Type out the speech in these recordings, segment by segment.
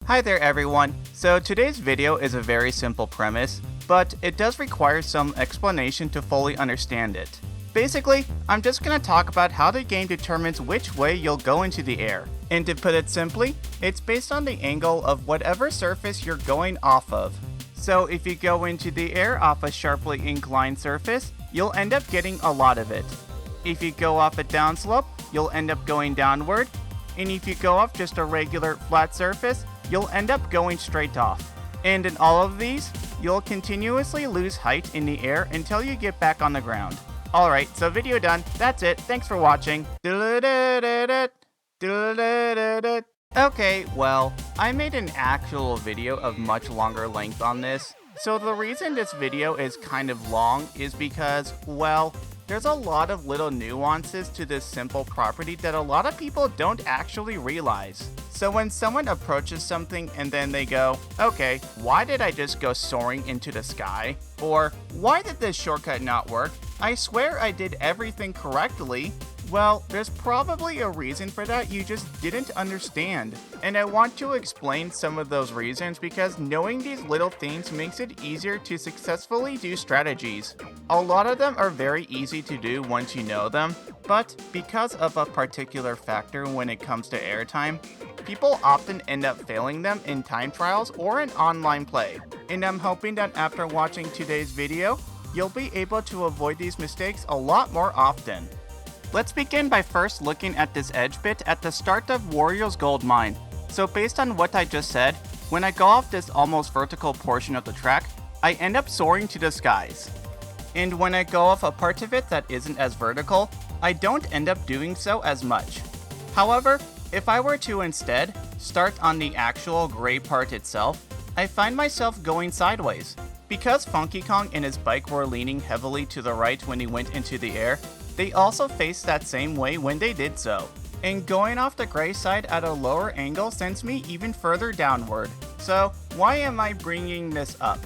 Hi there everyone. So today's video is a very simple premise, but it does require some explanation to fully understand it. Basically, I'm just going to talk about how the game determines which way you'll go into the air. And to put it simply, it's based on the angle of whatever surface you're going off of. So if you go into the air off a sharply inclined surface, you'll end up getting a lot of it. If you go off a downslope, you'll end up going downward. And if you go off just a regular flat surface, you'll end up going straight off. And in all of these, you'll continuously lose height in the air until you get back on the ground. Alright, so video done. That's it. Thanks for watching. Okay, well, I made an actual video of much longer length on this. So the reason this video is kind of long is because, well, there's a lot of little nuances to this simple property that a lot of people don't actually realize. So when someone approaches something and then they go, okay, why did I just go soaring into the sky? Or, why did this shortcut not work? I swear I did everything correctly. Well, there's probably a reason for that you just didn't understand. And I want to explain some of those reasons because knowing these little things makes it easier to successfully do strategies. A lot of them are very easy to do once you know them, but because of a particular factor when it comes to airtime, people often end up failing them in time trials or in online play. And I'm hoping that after watching today's video, you'll be able to avoid these mistakes a lot more often. Let's begin by first looking at this edge bit at the start of Wario's gold mine. So based on what I just said, when I go off this almost vertical portion of the track, I end up soaring to the skies. And when I go off a part of it that isn't as vertical, I don't end up doing so as much. However, if I were to instead start on the actual gray part itself, I find myself going sideways. Because Funky Kong and his bike were leaning heavily to the right when he went into the air, they also faced that same way when they did so. And going off the gray side at a lower angle sends me even further downward. So why am I bringing this up?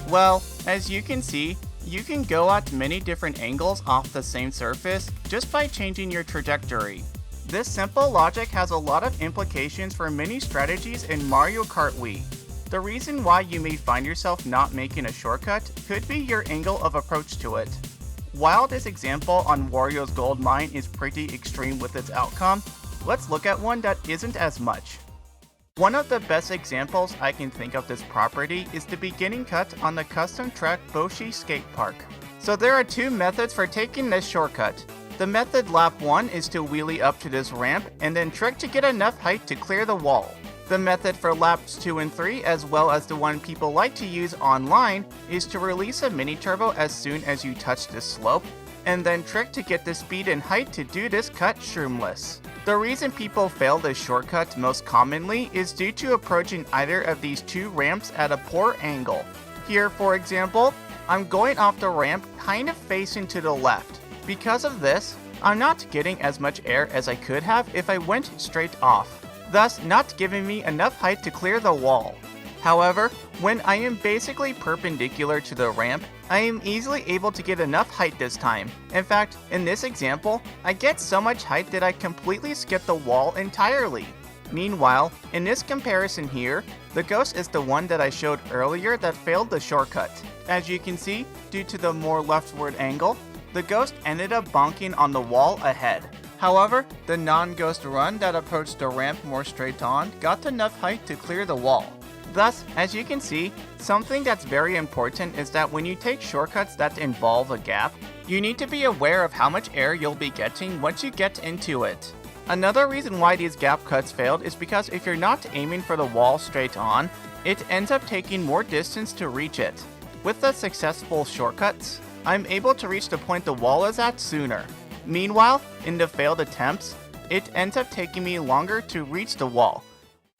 Well, as you can see, you can go at many different angles off the same surface just by changing your trajectory. This simple logic has a lot of implications for many strategies in Mario Kart Wii. The reason why you may find yourself not making a shortcut could be your angle of approach to it. While this example on Wario's gold mine is pretty extreme with its outcome, let's look at one that isn't as much. One of the best examples I can think of this property is the beginning cut on the custom track Boshi Skate Park. So there are two methods for taking this shortcut. The method lap 1 is to wheelie up to this ramp and then trick to get enough height to clear the wall. The method for laps 2 and 3, as well as the one people like to use online, is to release a mini turbo as soon as you touch this slope, and then trick to get the speed and height to do this cut shroomless. The reason people fail this shortcut most commonly is due to approaching either of these two ramps at a poor angle. Here, for example, I'm going off the ramp kind of facing to the left. Because of this, I'm not getting as much air as I could have if I went straight off, thus not giving me enough height to clear the wall. However, when I am basically perpendicular to the ramp, I am easily able to get enough height this time. In fact, in this example, I get so much height that I completely skip the wall entirely. Meanwhile, in this comparison here, the ghost is the one that I showed earlier that failed the shortcut. As you can see, due to the more leftward angle, the ghost ended up bonking on the wall ahead. However, the non-ghost run that approached the ramp more straight on got enough height to clear the wall. Thus, as you can see, something that's very important is that when you take shortcuts that involve a gap, you need to be aware of how much air you'll be getting once you get into it. Another reason why these gap cuts failed is because if you're not aiming for the wall straight on, it ends up taking more distance to reach it. With the successful shortcuts, I'm able to reach the point the wall is at sooner. Meanwhile, in the failed attempts, it ends up taking me longer to reach the wall.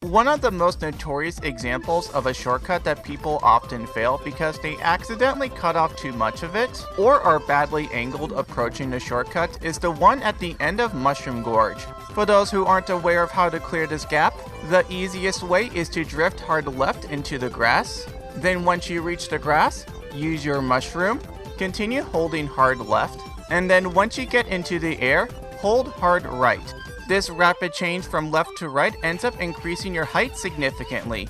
One of the most notorious examples of a shortcut that people often fail because they accidentally cut off too much of it or are badly angled approaching the shortcut is the one at the end of Mushroom Gorge. For those who aren't aware of how to clear this gap, the easiest way is to drift hard left into the grass. Then once you reach the grass, use your mushroom, continue holding hard left, and then once you get into the air, hold hard right. This rapid change from left to right ends up increasing your height significantly.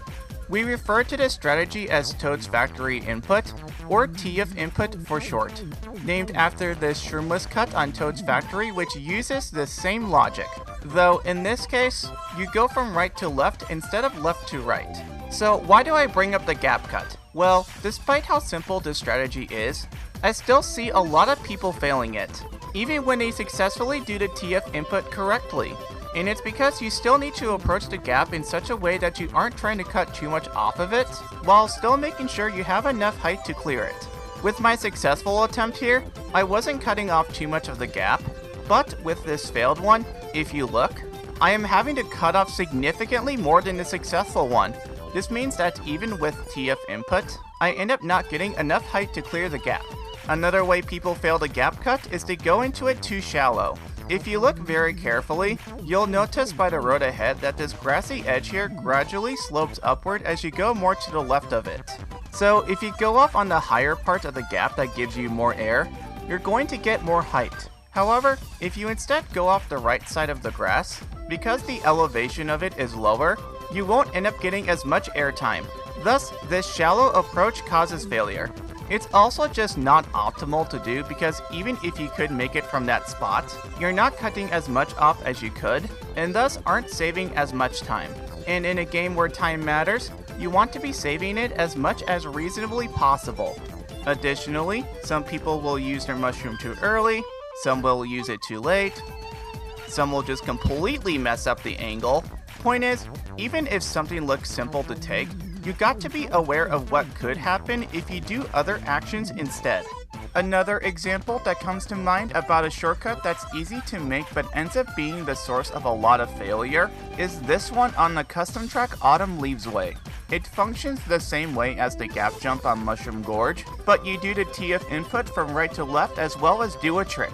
We refer to this strategy as Toad's factory input, or TF input for short, named after this shroomless cut on Toad's factory which uses the same logic, though in this case, you go from right to left instead of left to right. So why do I bring up the gap cut? Well, despite how simple this strategy is, I still see a lot of people failing it, even when they successfully do the TF input correctly. And it's because you still need to approach the gap in such a way that you aren't trying to cut too much off of it, while still making sure you have enough height to clear it. With my successful attempt here, I wasn't cutting off too much of the gap, but with this failed one, if you look, I am having to cut off significantly more than the successful one. This means that even with TF input, I end up not getting enough height to clear the gap. Another way people fail the gap cut is to go into it too shallow. If you look very carefully, you'll notice by the road ahead that this grassy edge here gradually slopes upward as you go more to the left of it. So if you go off on the higher part of the gap that gives you more air, you're going to get more height. However, if you instead go off the right side of the grass, because the elevation of it is lower, you won't end up getting as much airtime. Thus, this shallow approach causes failure. It's also just not optimal to do because even if you could make it from that spot, you're not cutting as much off as you could, and thus aren't saving as much time. And in a game where time matters, you want to be saving it as much as reasonably possible. Additionally, some people will use their mushroom too early, some will use it too late, some will just completely mess up the angle. Point is, even if something looks simple to take, you got to be aware of what could happen if you do other actions instead. Another example that comes to mind about a shortcut that's easy to make but ends up being the source of a lot of failure is this one on the custom track Autumn Leaves Way. It functions the same way as the gap jump on Mushroom Gorge, but you do the TF input from right to left as well as do a trick.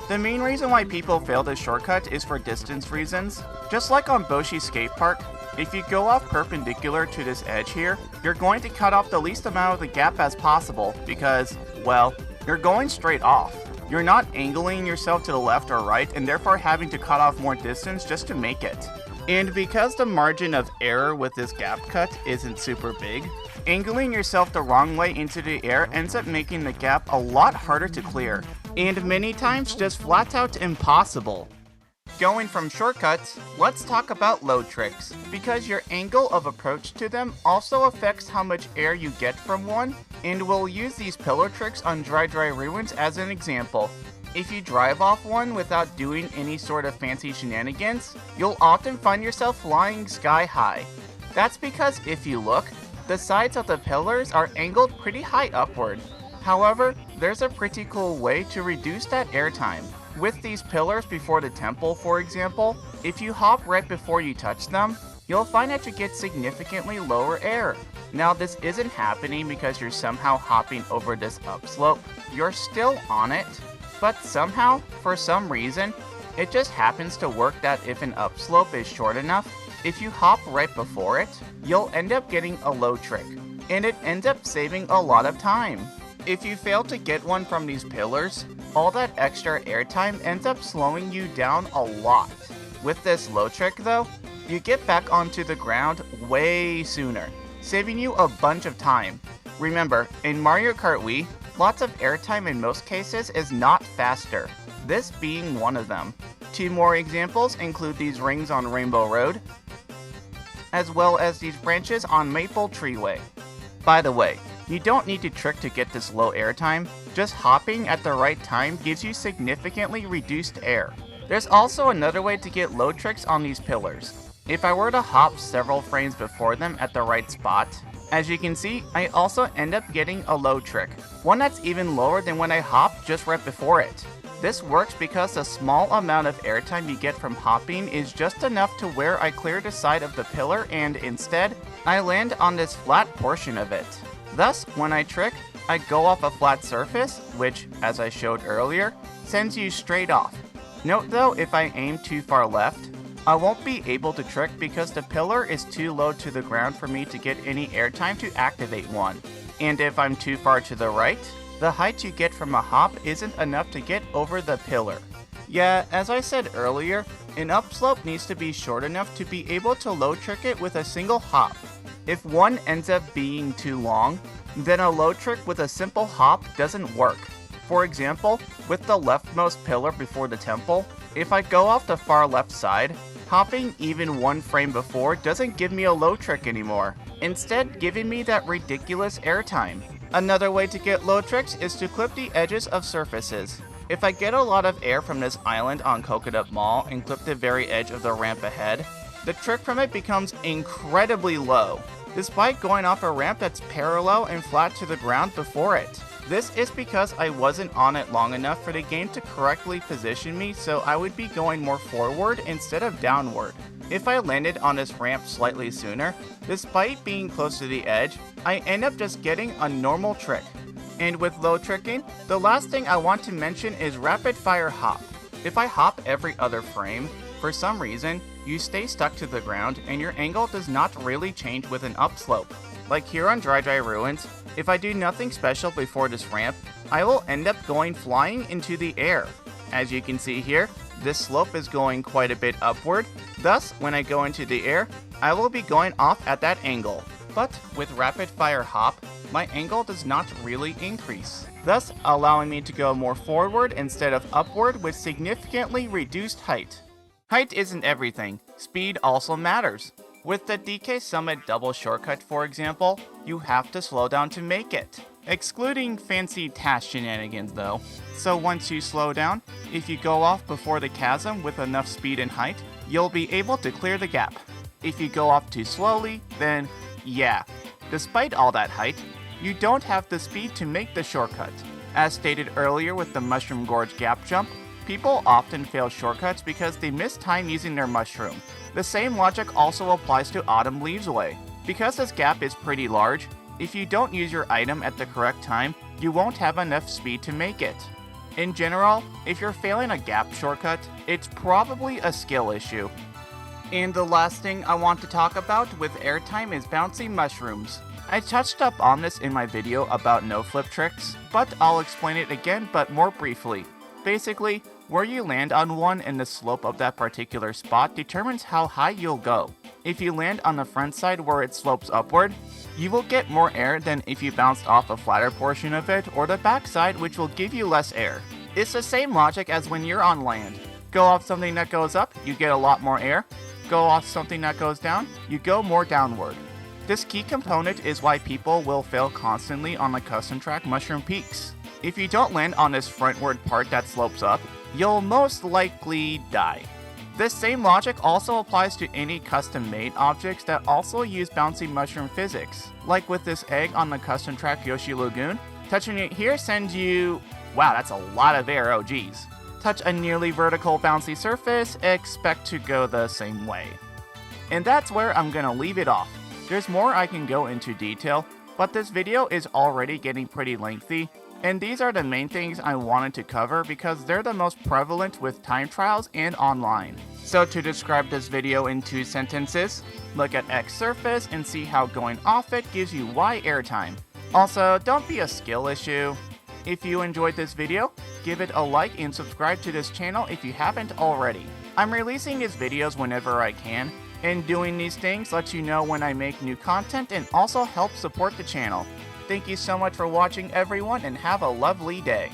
The main reason why people fail this shortcut is for distance reasons. Just like on Boshi Skate Park, if you go off perpendicular to this edge here, you're going to cut off the least amount of the gap as possible because, well, you're going straight off. You're not angling yourself to the left or right and therefore having to cut off more distance just to make it. And because the margin of error with this gap cut isn't super big, angling yourself the wrong way into the air ends up making the gap a lot harder to clear, and many times just flat out impossible. Going from shortcuts, let's talk about low tricks, because your angle of approach to them also affects how much air you get from one, and we'll use these pillar tricks on Dry Ruins as an example. If you drive off one without doing any sort of fancy shenanigans, you'll often find yourself flying sky high. That's because if you look, the sides of the pillars are angled pretty high upward. However, there's a pretty cool way to reduce that airtime. With these pillars before the temple, for example, if you hop right before you touch them, you'll find that you get significantly lower air. Now this isn't happening because you're somehow hopping over this upslope. You're still on it, but somehow, for some reason, it just happens to work that if an upslope is short enough, if you hop right before it, you'll end up getting a low trick, and it ends up saving a lot of time. If you fail to get one from these pillars, all that extra airtime ends up slowing you down a lot. With this low trick though, you get back onto the ground way sooner, saving you a bunch of time. Remember, in Mario Kart Wii, lots of airtime in most cases is not faster, this being one of them. Two more examples include these rings on Rainbow Road, as well as these branches on Maple Treeway. By the way, you don't need to trick to get this low airtime, just hopping at the right time gives you significantly reduced air. There's also another way to get low tricks on these pillars. If I were to hop several frames before them at the right spot, as you can see, I also end up getting a low trick, one that's even lower than when I hop just right before it. This works because the small amount of airtime you get from hopping is just enough to where I clear the side of the pillar and instead, I land on this flat portion of it. Thus, when I trick, I go off a flat surface, which, as I showed earlier, sends you straight off. Note though, if I aim too far left, I won't be able to trick because the pillar is too low to the ground for me to get any airtime to activate one. And if I'm too far to the right, the height you get from a hop isn't enough to get over the pillar. Yeah, as I said earlier, An upslope needs to be short enough to be able to low trick it with a single hop. If one ends up being too long, then a low trick with a simple hop doesn't work. For example, with the leftmost pillar before the temple, if I go off the far left side, hopping even one frame before doesn't give me a low trick anymore, instead giving me that ridiculous airtime. Another way to get low tricks is to clip the edges of surfaces. If I get a lot of air from this island on Coconut Mall and clip the very edge of the ramp ahead, the trick from it becomes incredibly low, despite going off a ramp that's parallel and flat to the ground before it. This is because I wasn't on it long enough for the game to correctly position me, so I would be going more forward instead of downward. If I landed on this ramp slightly sooner, despite being close to the edge, I end up just getting a normal trick. And with low tricking, the last thing I want to mention is rapid fire hop. If I hop every other frame, for some reason, you stay stuck to the ground and your angle does not really change with an upslope. Like here on Dry Ruins, if I do nothing special before this ramp, I will end up going flying into the air. As you can see here, this slope is going quite a bit upward, thus when I go into the air, I will be going off at that angle. But with rapid fire hop, my angle does not really increase, thus allowing me to go more forward instead of upward with significantly reduced height. Height isn't everything, speed also matters. With the DK Summit double shortcut, for example, you have to slow down to make it. Excluding fancy task shenanigans though. So once you slow down, if you go off before the chasm with enough speed and height, you'll be able to clear the gap. If you go off too slowly, then yeah, despite all that height, you don't have the speed to make the shortcut. As stated earlier with the Mushroom Gorge gap jump, people often fail shortcuts because they miss time using their mushroom. The same logic also applies to Autumn Leaves Way. Because this gap is pretty large, if you don't use your item at the correct time, you won't have enough speed to make it. In general, if you're failing a gap shortcut, it's probably a skill issue. And the last thing I want to talk about with airtime is bouncy mushrooms. I touched up on this in my video about no-flip tricks, but I'll explain it again but more briefly. Basically, where you land on one and the slope of that particular spot determines how high you'll go. If you land on the front side where it slopes upward, you will get more air than if you bounced off a flatter portion of it or the back side, which will give you less air. It's the same logic as when you're on land. Go off something that goes up, you get a lot more air. Go off something that goes down, you go more downward. This key component is why people will fail constantly on the custom track Mushroom Peaks. If you don't land on this frontward part that slopes up, you'll most likely die. This same logic also applies to any custom-made objects that also use bouncy mushroom physics. Like with this egg on the custom track Yoshi Lagoon, touching it here sends you... wow, that's a lot of air, oh geez. Touch a nearly vertical bouncy surface, expect to go the same way. And that's where I'm gonna leave it off. There's more I can go into detail, but this video is already getting pretty lengthy, and these are the main things I wanted to cover because they're the most prevalent with time trials and online. So to describe this video in 2 sentences, look at X surface and see how going off it gives you Y airtime. Also, don't be a skill issue. If you enjoyed this video, give it a like and subscribe to this channel if you haven't already. I'm releasing these videos whenever I can, and doing these things lets you know when I make new content and also helps support the channel. Thank you so much for watching everyone and have a lovely day.